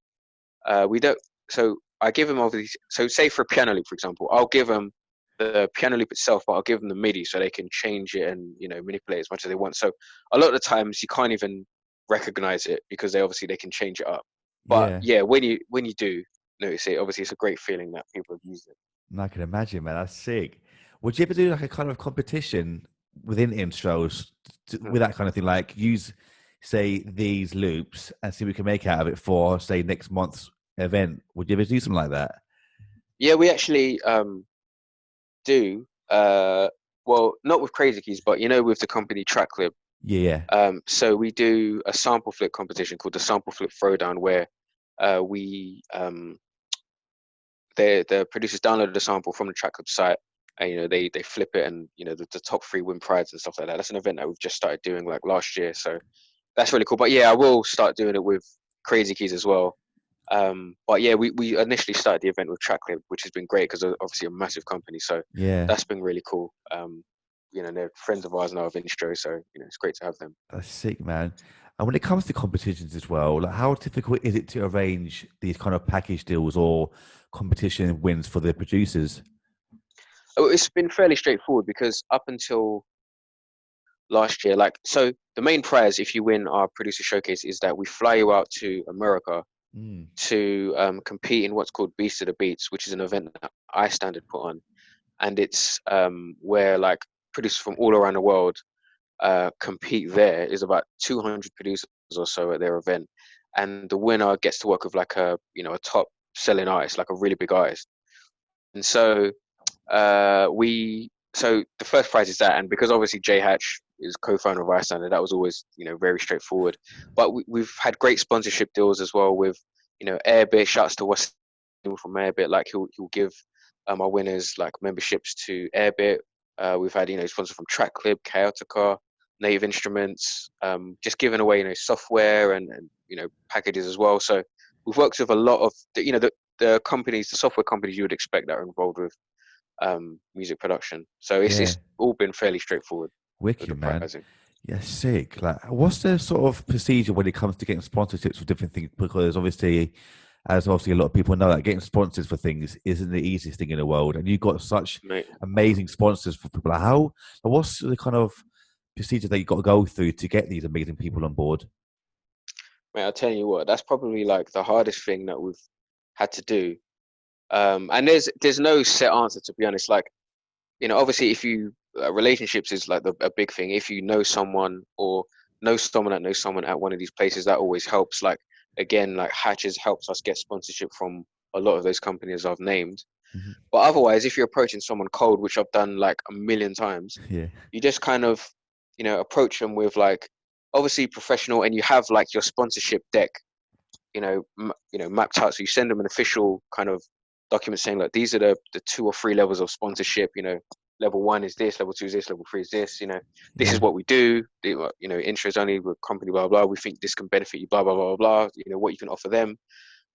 we don't. So I give them over these. So say for a piano loop, for example, I'll give them the piano loop itself, but I'll give them the MIDI so they can change it and manipulate as much as they want. So a lot of the times you can't even recognize it because they can change it up. But Yeah. yeah, when you do notice it, obviously it's a great feeling that people have used it. And I can imagine, man. That's sick. Would you ever do like a kind of competition within intros Mhm. with that kind of thing? Like use, say, these loops and see what we can make out of it for, say, next month's event? Would you ever do something like that? Yeah, we actually do. Well, not with Crazy Keys, but with the company Tracklib. Yeah, So we do a sample flip competition called the Sample Flip Throwdown, where we the producers download the sample from the Tracklib site, and they flip it, and the top three win prizes and stuff like that. That's an event that we've just started doing like last year, so that's really cool. But yeah, I will start doing it with Crazy Keys as well. But yeah, we initially started the event with Tracklib, which has been great because they're obviously a massive company, so yeah. that's been really cool. They're friends of ours now of Instro, so it's great to have them. That's sick, man. And when it comes to competitions as well, like how difficult is it to arrange these kind of package deals or competition wins for the producers? Oh, it's been fairly straightforward because up until last year, so the main prize if you win our producer showcase is that we fly you out to America Mm. to compete in what's called Beast of the Beats, which is an event that I Standard put on, and it's where like producers from all around the world compete. There is about 200 producers or so at their event, and the winner gets to work with like a top selling artist, like a really big artist. And so so the first prize is that, and because obviously J Hatch is co-founder of iStandard, that was always very straightforward. But we've had great sponsorship deals as well with Airbit. Shouts to what's from Airbit, like he'll give our winners like memberships to Airbit. We've had sponsors from Tracklib, Chaotica, Native Instruments, just giving away software and packages as well. So we've worked with a lot of the companies, the software companies you would expect that are involved with music production. So Yeah, it's all been fairly straightforward with the wicked, man. pricing. Yeah, sick. Like, what's the sort of procedure when it comes to getting sponsorships for different things? Because obviously, as obviously a lot of people know, that getting sponsors for things isn't the easiest thing in the world, and you've got such Mate, amazing sponsors for people. Like how? What's the kind of procedure that you got to go through to get these amazing people on board? I'll tell you what, that's probably like the hardest thing that we've had to do. And there's no set answer, to be honest. Like, obviously if you relationships is like a big thing. If you know someone or know someone that knows someone at one of these places, that always helps. Like, again, like Hatches helps us get sponsorship from a lot of those companies I've named. Mhm. But otherwise, if you're approaching someone cold, which I've done like a million times, Yeah, you just kind of approach them with like obviously professional, and you have like your sponsorship deck mapped out. So you send them an official kind of document saying, like, these are the 2 or 3 levels of sponsorship. Level 1 is this, level 2 is this, level 3 is this. This is yeah, what we do. Intros only with company, blah blah. We think this can benefit you, blah blah blah blah. What you can offer them.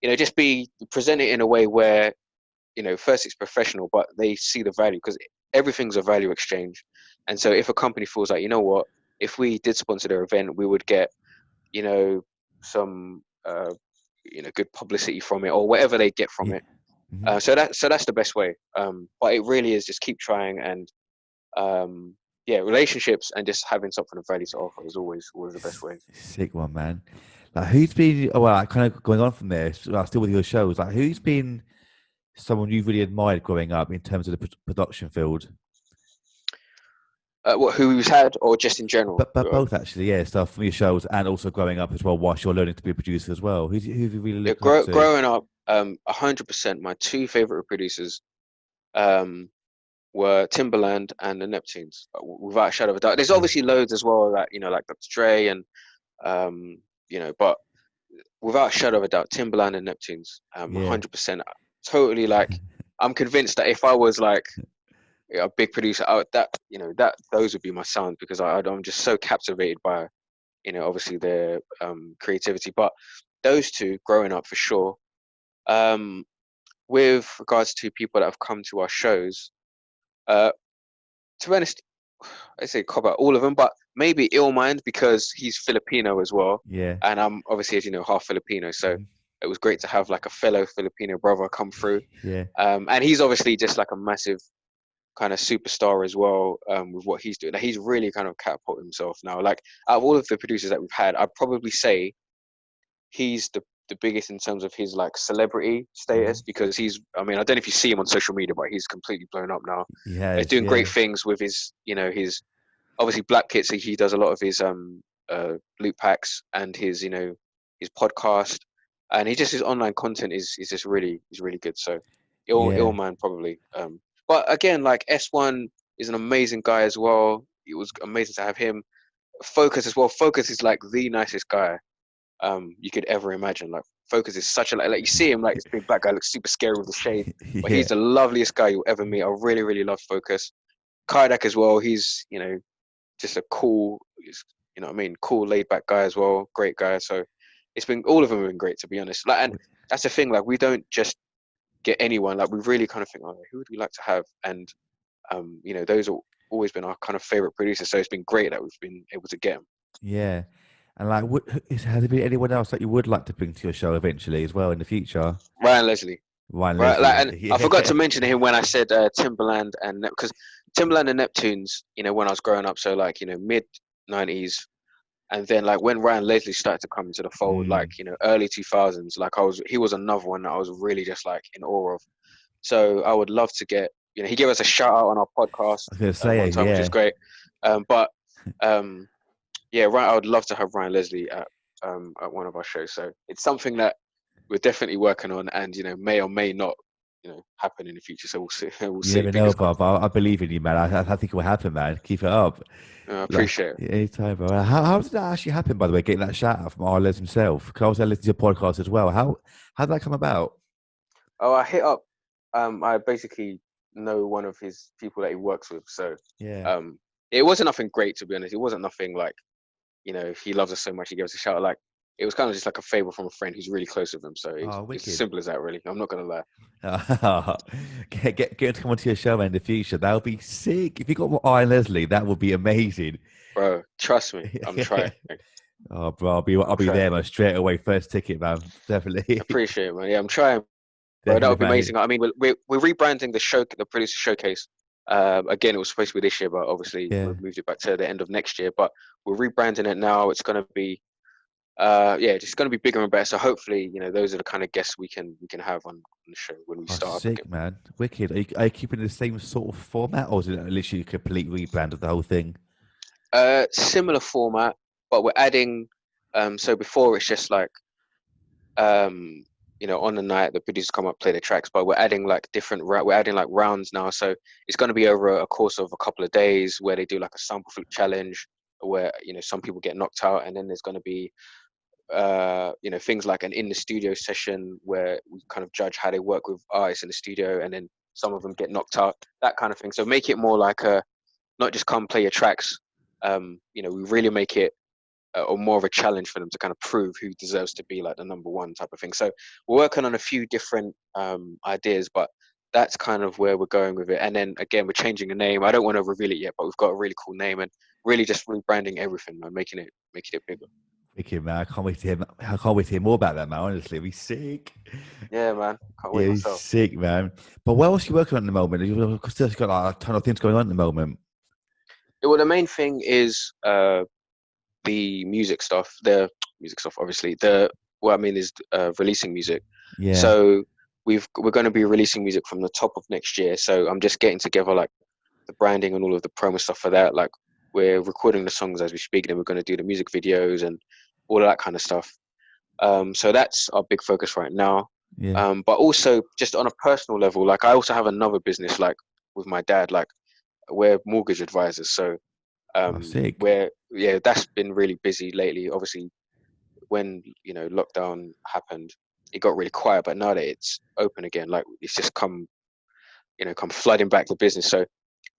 Just present it in a way where first it's professional, but they see the value because everything's a value exchange. And so if a company feels like, what, if we did sponsor their event, we would get some good publicity from it or whatever they get from yeah. it. Mhm. So that's the best way. But it really is just keep trying, and yeah, relationships and just having something of value to offer is always the best way. Sick one, man. Like, who's been? Oh, well, like, kind of going on from there. Still with your shows. Like, who's been someone you've really admired growing up in terms of the production field? What who's had or just in general? But both actually, yeah, stuff from your shows and also growing up as well, whilst you're learning to be a producer as well. Who have you really Yeah, looked up to? growing up, 100%. My two favorite producers um, were Timberland and the Neptunes, without a shadow of a doubt. There's Yeah, obviously loads as well, that like Dr. Dre and but without a shadow of a doubt, Timberland and Neptunes, yeah, 100%. Totally, like, I'm convinced that if I was like a big producer, that those would be my sound, because I'm just so captivated by obviously their creativity. But those two growing up for sure. Um, with regards to people that have come to our shows, uh, to be honest, I say cop out all of them, but maybe Illmind because he's Filipino as well, yeah, and I'm obviously, as you know, half Filipino, so mhm, it was great to have like a fellow Filipino brother come through. yeah, And he's obviously just like a massive kind of superstar as well, with what he's doing. Like, he's really kind of catapulted himself now. Like, out of all of the producers that we've had, I'd probably say he's the biggest in terms of his like celebrity mhm. status, because I mean, I don't know if you see him on social media, but he's completely blown up now. He He's has, doing great yeah, things with his obviously Black Kits. He does a lot of his loop packs and his his podcast, and his online content is just really good. So Yeah. Illman probably. But again, like S1 is an amazing guy as well. It was amazing to have him. Focus as well. Focus is like the nicest guy you could ever imagine. Like Focus is such a like you see him like this big black guy looks super scary with the shade, but Yeah. he's the loveliest guy you'll ever meet. I really love Focus. Kardak as well. He's just a cool, you know what I mean, cool laid back guy as well. Great guy. So it's been all of them have been great to be honest. Like, and that's the thing. Like we don't just get anyone. Like we really kind of think, oh, who would we like to have? And those are always been our kind of favorite producers. So it's been great that we've been able to get them. Yeah. And like, has there been anyone else that you would like to bring to your show eventually as well in the future? Ryan Leslie. Ryan Right, like, Leslie. and I forgot to Yeah. mention him when I said Timberland and because Timberland and Neptunes, when I was growing up, so like mid '90s, and then like when Ryan Leslie started to come into the fold, like Mm. early 2000s, like he was another one that I was really just like in awe of. So I would love to get, he gave us a shout out on our podcast I was gonna say, one time, which is yeah, great. But yeah, right, I would love to have Ryan Leslie at one of our shows. So it's something that we're definitely working on, and may or may not, happen in the future. So we'll see. We'll you see. never know, Fingers bro. crossed. But I believe in you, man. I think it will happen, man. Keep it up. I Like, appreciate it. anytime, bro. How did that actually happen, by the way? Getting that shout out from Arles himself. Because I was listening to your podcast as well. How did that come about? Oh, I hit up. I basically know one of his people that he works with. So Yeah. um, it wasn't nothing great to be honest. It wasn't nothing like he loves us so much he gives us a shout out. Like it was kind of just like a favor from a friend who's really close with him. So Oh, it's as wicked. simple as that, really. I'm not gonna lie. Get him to come onto your show, man, in the future. That would be sick. If you got Iron Leslie, that would be amazing. Bro, trust me, I'm trying. Oh, bro, I'll I'm be trying. there, man, straight away. First ticket, man. Definitely. Appreciate it, man. Yeah, I'm trying, bro. That Definitely, would be man. amazing. I mean, we're rebranding the producer showcase. Again, it was supposed to be this year, but obviously Yeah. we've moved it back to the end of next year. But we're rebranding it now. It's gonna be yeah, just gonna be bigger and better. So hopefully, those are the kind of guests we can have on the show when we Oh, start up again. sick, man. Wicked. Are you keeping the same sort of format, or is it literally a complete rebrand of the whole thing? Similar format, but we're adding. So before it's just like on the night the producers come up play the tracks, but we're adding like we're adding like rounds now. So it's going to be over a course of a couple of days where they do like a sample flip challenge where some people get knocked out, and then there's going to be things like an in the studio session where we kind of judge how they work with artists in the studio, and then some of them get knocked out, that kind of thing. So make it more like a not just come play your tracks. We really make it or more of a challenge for them to kind of prove who deserves to be like the number one type of thing. So we're working on a few different ideas, but that's kind of where we're going with it. And then again, we're changing the name. I don't want to reveal it yet, but we've got a really cool name and really just rebranding everything, man, making it bigger. Wicked, man. I can't wait to hear more about that, man. Honestly, it'd be sick. Yeah, man, can't Yeah, wait he's myself. sick, man. But what else are you working on at the moment? You've still got like, a ton of things going on at the moment. Yeah, well, the main thing is the music stuff. The music stuff, obviously. What I mean is releasing music. Yeah. So we're going to be releasing music from the top of next year. So I'm just getting together like the branding and all of the promo stuff for that. Like we're recording the songs as we speak, and we're going to do the music videos and all of that kind of stuff. So that's our big focus right now. Yeah. But also just on a personal level, like I also have another business, like with my dad, like we're mortgage advisors. So Oh, sick. where yeah, that's been really busy lately. Obviously, when lockdown happened, it got really quiet. But now that it's open again, like it's just come flooding back the business. So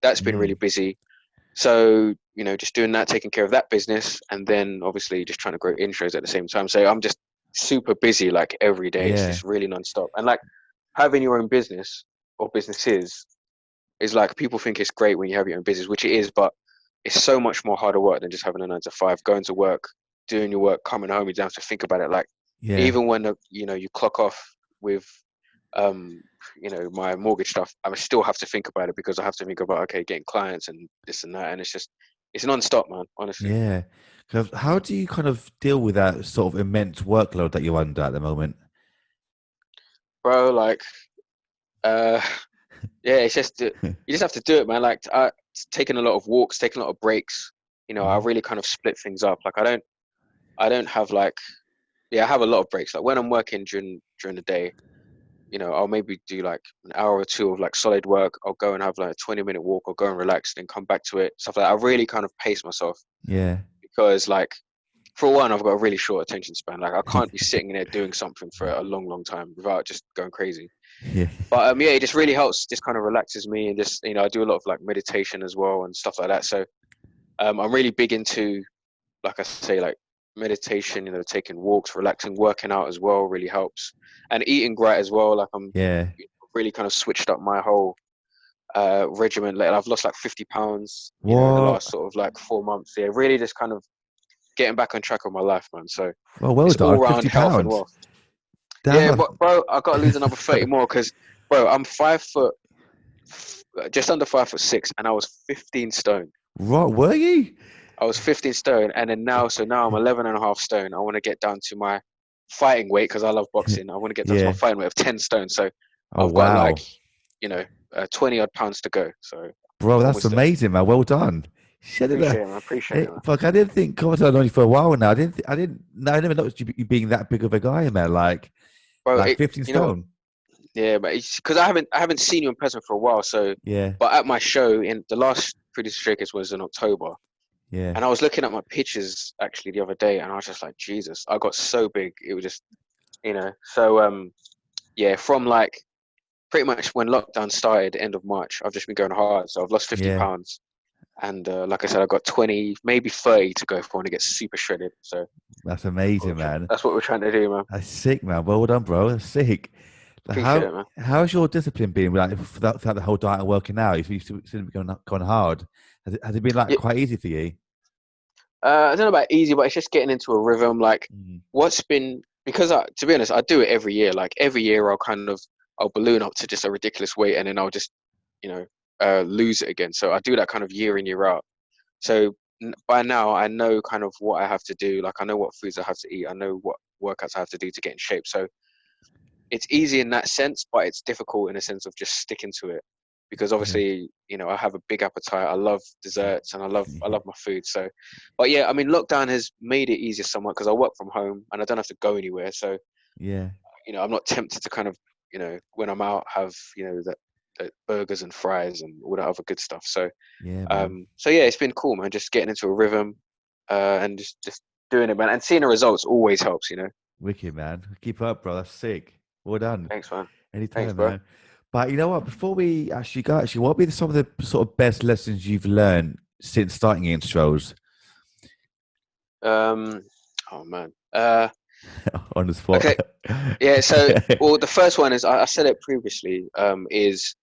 that's been really Mm. busy. So just doing that, taking care of that business, and then obviously just trying to grow intros at the same time. So I'm just super busy like every day. It's Yeah. just really nonstop. And like having your own business or businesses is like people think it's great when you have your own business, which it is, but it's so much more harder work than just having a 9 to 5, going to work, doing your work, coming home. You don't have to think about it. Like Yeah. even when you clock off with um my mortgage stuff, I still have to think about it because I have to think about okay, getting clients and this and that, and it's non-stop, man, honestly. Yeah. How do you kind of deal with that sort of immense workload that you're under at the moment? Bro, like uh yeah, it's just you just have to do it, man. Like taking a lot of walks, taking a lot of breaks, I really kind of split things up. Like I don't have like, yeah, I have a lot of breaks. Like when I'm working during the day, I'll maybe do like an hour or two of like solid work. I'll go and have like a 20-minute walk. I'll go and relax, then come back to it. Stuff like that. I really kind of pace myself Yeah. because like, for one, I've got a really short attention span. Like I can't be sitting there doing something for a long, long time without just going crazy. Yeah. But yeah, it just really helps. Just kind of relaxes me, and just I do a lot of like meditation as well and stuff like that. So I'm really big into, like I say, like meditation. Taking walks, relaxing, working out as well really helps, and eating great as well. Like I'm Yeah. really kind of switched up my whole regimen. Like I've lost like 50 pounds, in the What? last sort of like 4 months. Yeah, really just kind of getting back on track of my life, man. So Well it's done. all round 50 health and pounds. wealth. Damn. Yeah, but bro, I got to lose another 30 more because, bro, I'm 5 foot, just under 5'6", and I was 15 stone. Right, were you? I was 15 stone, and then now I'm 11 and a half stone. I want to get down to my fighting weight because I love boxing. I want to get down to my Yeah. fighting weight of 10 stone. So Oh, I've got like, wow. 20 odd pounds to go. So Bro, that's almost there. amazing, man. Well done. Shit, Appreciate it, man. Appreciate it, man. fuck, I didn't think Commodore had known you for a while now. I never noticed you being that big of a guy, man. Bro, Like 15 you know what? stone. Yeah, but it's because I haven't seen you in person for a while. So, Yeah. but at my show in the last Producer Showcase was in October. Yeah. And I was looking at my pictures actually the other day, and I was just like, Jesus, I got so big. It was just, So yeah, from like pretty much when lockdown started, end of March, I've just been going hard. So I've lost 50 Yeah. pounds, and like I said, I've got 20, maybe 30 to go for when it gets super shredded. So That's amazing, man. that's what we're trying to do, man. That's sick, man. Well done, bro. That's sick. Like, Appreciate it, man. how's your discipline been like throughout the whole diet and working out? You seem to be going hard. Has it been like Yeah, quite easy for you? I don't know about easy, but it's just getting into a rhythm. Like, Mm. what's been because to be honest, I do it every year. Like every year, I'll balloon up to just a ridiculous weight, and then I'll just you know lose it again. So I do that kind of year in year out. So by now, I know kind of what I have to do. Like I know what foods I have to eat. I know what workouts I have to do to get in shape. So it's easy in that sense, but it's difficult in a sense of just sticking to it because Yeah. obviously, I have a big appetite. I love desserts and I love my food. So, but yeah, I mean, lockdown has made it easier somewhat because I work from home and I don't have to go anywhere. So, Yeah. I'm not tempted to kind of, when I'm out, have the burgers and fries and all that other good stuff. So, Yeah, man. so yeah, it's been cool, man. Just getting into a rhythm, and just doing it, man. And seeing the results always helps. Wicked, man. Keep up, bro. That's sick. Well done. Thanks, man. Thanks, Anytime, bro. man. But you know what? Before we actually go, what have been some of the sort of best lessons you've learned since starting intros Um, oh man. on the spot? Okay. Yeah. So, well, the first one is I said it previously. Is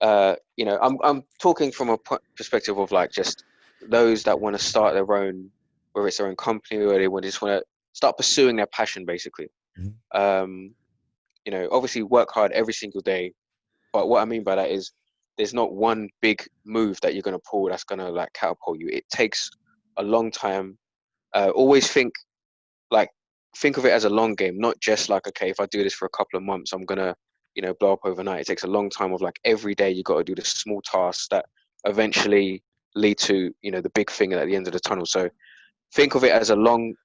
I'm talking from a perspective of like just those that want to start their own, whether it's their own company or they just want to start pursuing their passion, basically. Mhm. Um, obviously work hard every single day. But what I mean by that is there's not one big move that you're gonna pull that's gonna like catapult you. It takes a long time. Always like think of it as a long game, not just like, okay, if I do this for a couple of months, I'm gonna, blow up overnight. It takes a long time of like every day you got to do the small tasks that eventually lead to, the big thing at the end of the tunnel. So think of it as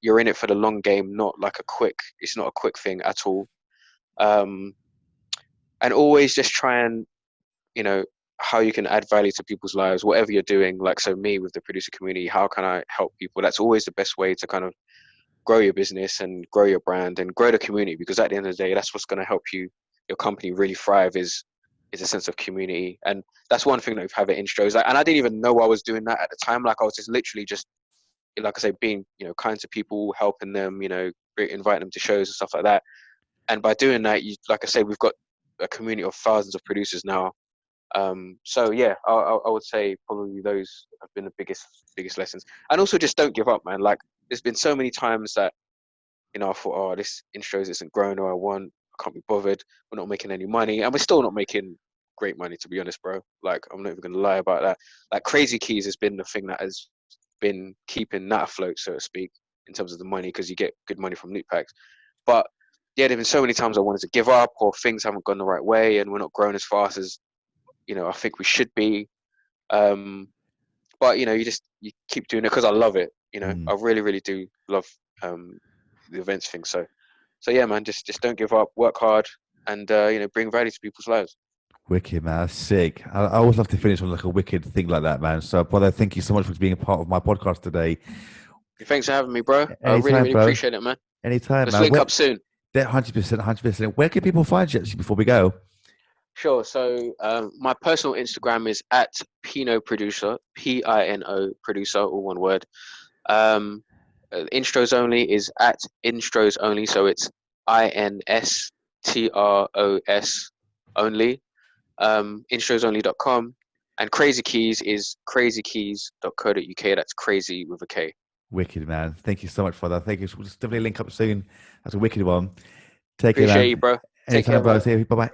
you're in it for the long game, not like it's not a quick thing at all. Um, and always just try and, you know, how you can add value to people's lives, whatever you're doing. Like, so me with the producer community, how can I help people? That's always the best way to kind of grow your business and grow your brand and grow the community, because at the end of the day, that's what's going to help your company really thrive is a sense of community. And that's one thing that we've had at Instros. Like, and I didn't even know I was doing that at the time. Like, I was just literally just, like I say, being, kind to people, helping them, inviting them to shows and stuff like that. And by doing that, like I say, we've got a community of thousands of producers now. So yeah, I would say probably those have been the biggest lessons. And also just don't give up, man. Like, there's been so many times that, I thought, oh, this Instros isn't growing or I can't be bothered. We're not making any money, and we're still not making great money, to be honest, bro. Like, I'm not even gonna lie about that. Like, Crazy Keys has been the thing that has been keeping that afloat, so to speak, in terms of the money, because you get good money from loot packs. But yeah, there've been so many times I wanted to give up, or things haven't gone the right way, and we're not growing as fast as I think we should be. Um, but you keep doing it because I love it. Mm. I really, really do love um, the events thing. So yeah, man, just don't give up, work hard, and bring value to people's lives. Wicked, man. That's sick. I always love to finish on like a wicked thing like that, man. So, brother, thank you so much for being a part of my podcast today. Thanks for having me, bro. I really, Anytime, really bro. appreciate it, man. Anytime, Let's man. link Where, up soon. 100%, 100%. Where can people find you actually before we go? Sure. So my personal Instagram is at Pino Producer, Pino Producer, all one word. Instros Only is at Instros Only, so it's INSTROS Only. Instrosonly.com, and Crazy Keys is crazykeys.co.uk. That's crazy with a K. Wicked, man. Thank you so much for that. Thank you. We'll just definitely link up soon. That's a wicked one. Take care, Appreciate you, man. bro. Take Anytime, care, bro. man. See you. Bye bye.